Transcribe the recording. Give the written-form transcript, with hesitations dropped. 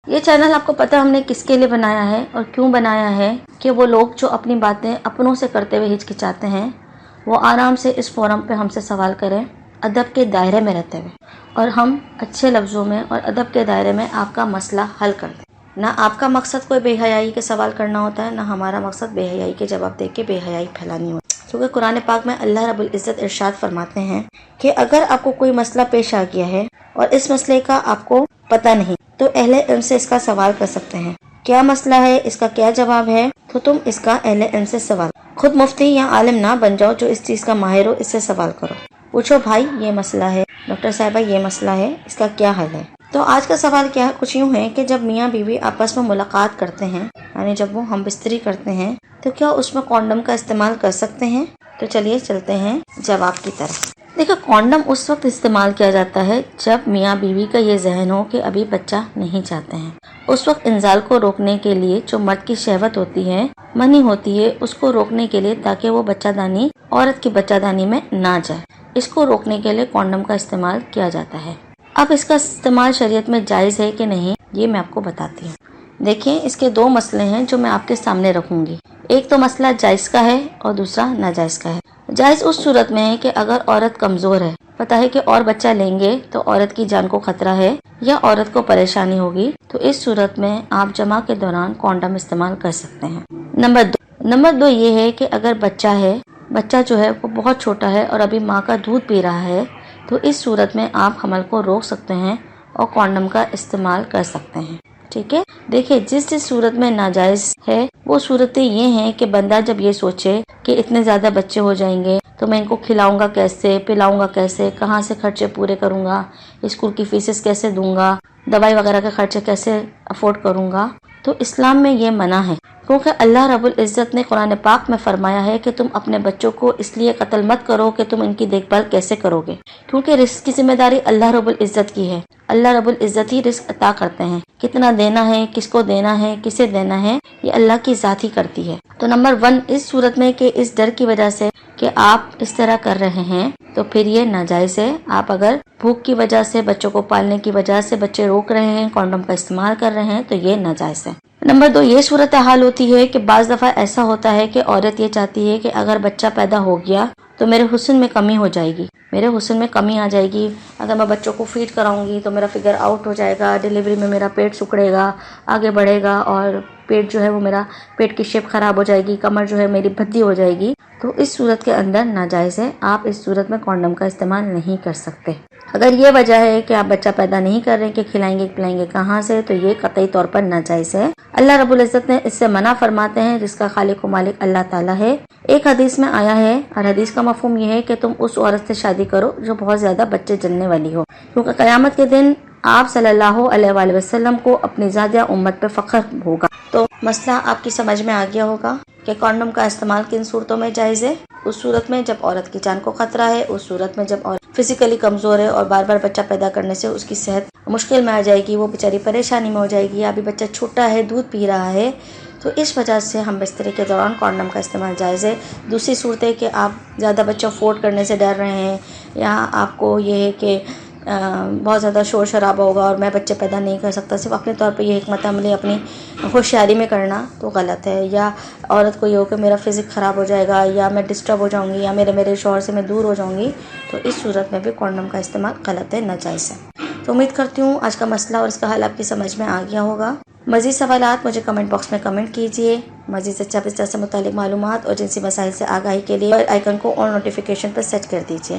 یہ چینل آپ کو پتا ہم نے کس کے لیے بنایا ہے اور کیوں بنایا ہے کہ وہ لوگ جو اپنی باتیں اپنوں سے کرتے ہوئے ہچکچاتے ہیں وہ آرام سے اس فورم پہ ہم سے سوال کریں، ادب کے دائرے میں رہتے ہوئے، اور ہم اچھے لفظوں میں اور ادب کے دائرے میں آپ کا مسئلہ حل کر دیں۔ نہ آپ کا مقصد کوئی بے حیائی کے سوال کرنا ہوتا ہے، نہ ہمارا مقصد بے حیائی کے جواب دے کے بے حیائی پھیلانی ہوتی ہے، کیونکہ قرآن پاک میں اللہ رب العزت ارشاد فرماتے ہیں کہ اگر آپ کو کوئی مسئلہ پیش آ گیا ہے اور اس مسئلے کا آپ کو پتہ نہیں تو اہل علم سے اس کا سوال کر سکتے ہیں۔ کیا مسئلہ ہے، اس کا کیا جواب ہے، تو تم اس کا اہل علم سے سوال، خود مفتی یا عالم نہ بن جاؤ جو اس چیز کا ماہر ہو، اس سے سوال کرو، پوچھو بھائی یہ مسئلہ ہے، ڈاکٹر صاحبہ یہ مسئلہ ہے، اس کا کیا حل ہے۔ تو آج کا سوال کیا ہے، کچھ یوں ہے کہ جب میاں بیوی آپس میں ملاقات کرتے ہیں، یعنی جب وہ ہم بستری کرتے ہیں، تو کیا اس میں کونڈم کا استعمال کر سکتے ہیں؟ تو چلیے چلتے ہیں جواب کی طرف۔ دیکھو، کونڈم اس وقت استعمال کیا جاتا ہے جب میاں بیوی کا یہ ذہن ہو کہ ابھی بچہ نہیں چاہتے ہیں۔ اس وقت انزال کو روکنے کے لیے جو مرد کی شہوت ہوتی ہے، منی ہوتی ہے، اس کو روکنے کے لیے تاکہ وہ بچہ دانی عورت کی بچہ دانی میں نہ جائے، اس کو روکنے کے لیے کونڈم کا استعمال کیا جاتا ہے۔ اب اس کا استعمال شریعت میں جائز ہے کہ نہیں، یہ میں آپ کو بتاتی ہوں۔ دیکھیں، اس کے دو مسئلے ہیں جو میں آپ کے سامنے رکھوں گی۔ ایک تو مسئلہ جائز کا ہے اور دوسرا ناجائز کا ہے۔ جائز اس صورت میں ہے کہ اگر عورت کمزور ہے، پتہ ہے کہ اور بچہ لیں گے تو عورت کی جان کو خطرہ ہے یا عورت کو پریشانی ہوگی، تو اس صورت میں آپ جماع کے دوران کونڈم استعمال کر سکتے ہیں۔ نمبر دو یہ ہے کہ اگر بچہ ہے، بچہ جو ہے وہ بہت چھوٹا ہے اور ابھی ماں کا دودھ پی رہا ہے، تو اس صورت میں آپ حمل کو روک سکتے ہیں اور کونڈم کا استعمال کر سکتے ہیں۔ ٹھیک ہے، دیکھیں جس صورت میں ناجائز ہے وہ صورتیں یہ ہیں کہ بندہ جب یہ سوچے کہ اتنے زیادہ بچے ہو جائیں گے تو میں ان کو کھلاؤں گا کیسے، پلاؤں گا کیسے، کہاں سے خرچے پورے کروں گا، اسکول کی فیسز کیسے دوں گا، دوائی وغیرہ کے خرچے کیسے افورڈ کروں گا، تو اسلام میں یہ منع ہے، کیونکہ اللہ رب العزت نے قرآن پاک میں فرمایا ہے کہ تم اپنے بچوں کو اس لیے قتل مت کرو کہ تم ان کی دیکھ بھال کیسے کرو گے، کیونکہ رزق کی ذمہ داری اللہ رب العزت کی ہے۔ اللہ رب العزت ہی رزق عطا کرتے ہیں، کتنا دینا ہے، کس کو دینا ہے، کسے دینا ہے، یہ اللہ کی ذات ہی کرتی ہے۔ تو نمبر 1 اس صورت میں کہ اس ڈر کی وجہ سے کہ آپ اس طرح کر رہے ہیں تو پھر یہ ناجائز ہے۔ آپ اگر بھوک کی وجہ سے، بچوں کو پالنے کی وجہ سے بچے روک رہے ہیں، کونڈم کا استعمال کر رہے ہیں، تو یہ ناجائز ہے۔ نمبر 2 یہ صورتحال ہوتی ہے کہ بعض دفعہ ایسا ہوتا ہے کہ عورت یہ چاہتی ہے کہ اگر بچہ پیدا ہو گیا تو میرے حسن میں کمی ہو جائے گی، میرے حسن میں کمی آ جائے گی، اگر میں بچوں کو فیڈ کراؤں گی تو میرا فگر آؤٹ ہو جائے گا، ڈیلیوری میں میرا پیٹ سکڑے گا، آگے بڑھے گا، اور پیٹ جو ہے وہ میرا پیٹ کی شیپ خراب ہو جائے گی، کمر جو ہے میری بھدی ہو جائے گی، تو اس صورت کے اندر ناجائز ہے، آپ اس صورت میں کونڈم کا استعمال نہیں کر سکتے۔ اگر یہ وجہ ہے کہ آپ بچہ پیدا نہیں کر رہے کہ کھلائیں گے پلائیں گے کہاں سے، تو یہ قطعی طور پر ناجائز ہے۔ اللہ رب العزت نے اس سے منع فرماتے ہیں، جس کا خالق و مالک اللہ تعالیٰ ہے۔ ایک حدیث میں آیا ہے، اور حدیث کا مفہوم یہ ہے کہ تم اس عورت سے شادی کرو جو بہت زیادہ بچے جننے والی ہو، کیونکہ قیامت کے دن آپ صلی اللہ علیہ وآلہ وسلم کو اپنی زادیہ امت پہ فخر ہوگا۔ تو مسئلہ آپ کی سمجھ میں آ گیا ہوگا کہ کونڈم کا استعمال کن صورتوں میں جائز ہے۔ اس صورت میں جب عورت کی جان کو خطرہ ہے، اس صورت میں جب عورت فزیکلی کمزور ہے اور بار بار بچہ پیدا کرنے سے اس کی صحت مشکل میں آ جائے گی، وہ بیچاری پریشانی میں ہو جائے گی، ابھی بچہ چھوٹا ہے، دودھ پی رہا ہے، تو اس وجہ سے ہم بستری کے دوران کونڈم کا استعمال جائز ہے۔ دوسری صورت ہے کہ آپ زیادہ بچہ افورڈ کرنے سے ڈر رہے ہیں، یا آپ کو یہ ہے کہ بہت زیادہ شور شرابہ ہوگا اور میں بچے پیدا نہیں کر سکتا، صرف اپنے طور پہ یہ حکمت عملی اپنی ہوشیاری میں کرنا تو غلط ہے، یا عورت کو یہ ہو کہ میرا فزک خراب ہو جائے گا، یا میں ڈسٹرب ہو جاؤں گی، یا میرے شوہر سے میں دور ہو جاؤں گی، تو اس صورت میں بھی کونڈم کا استعمال غلط ہے، ناجائز ہے۔ تو امید کرتی ہوں آج کا مسئلہ اور اس کا حل آپ کی سمجھ میں آ گیا ہوگا۔ مزید سوالات مجھے کمنٹ باکس میں کمنٹ کیجیے۔ مزید سے متعلق معلومات اور جنسی مسائل سے آگاہی کے لیے آئیکن کو آل نوٹیفیکیشن پر سیٹ کر دیجیے۔